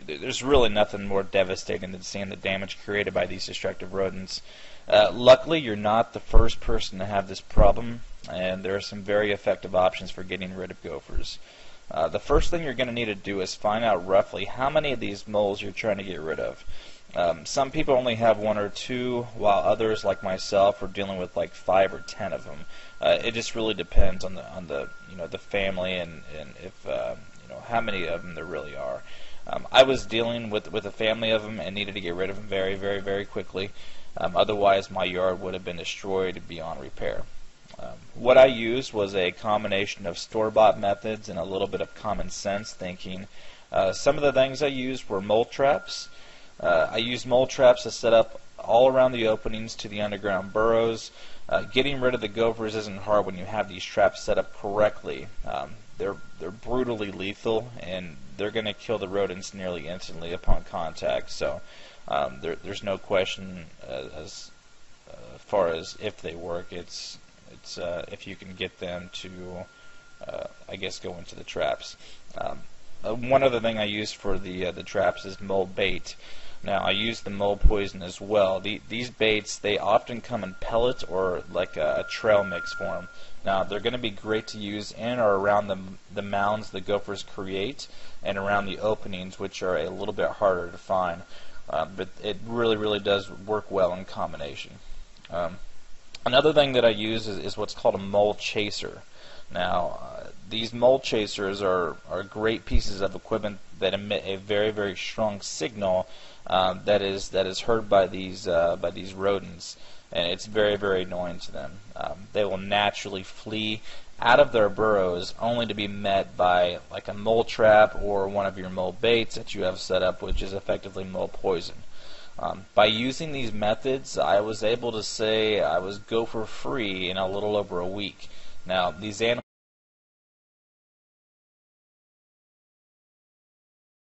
there's really nothing more devastating than seeing the damage created by these destructive rodents. Luckily, you're not the first person to have this problem, and there are some very effective options for getting rid of gophers. The first thing you're going to need to do is find out roughly how many of these moles you're trying to get rid of. Some people only have 1 or 2, while others, like myself, are dealing with like 5 or 10 of them. It just really depends on the family and if how many of them there really are. I was dealing with a family of them and needed to get rid of them very, very, very quickly. Otherwise, my yard would have been destroyed beyond repair. What I used was a combination of store-bought methods and a little bit of common sense thinking. Some of the things I used were mole traps. I used mole traps to set up all around the openings to the underground burrows. Getting rid of the gophers isn't hard when you have these traps set up correctly. They're brutally lethal, and they're going to kill the rodents nearly instantly upon contact. So there's no question as far as if they work. It's if you can get them to, I guess, go into the traps. One other thing I used for the traps is mole bait. Now, I use the mole poison as well. These baits, they often come in pellet or like a trail mix form. Now, they're going to be great to use in or around the mounds the gophers create and around the openings, which are a little bit harder to find. But it really, really does work well in combination. Another thing that I use is what's called a mole chaser. Now, these mole chasers are great pieces of equipment that emit a very, very strong signal that is heard by these rodents, and it's very, very annoying to them. They will naturally flee out of their burrows only to be met by like a mole trap or one of your mole baits that you have set up, which is effectively mole poison. By using these methods, I was able to say I was gopher free in a little over a week. Now, these animals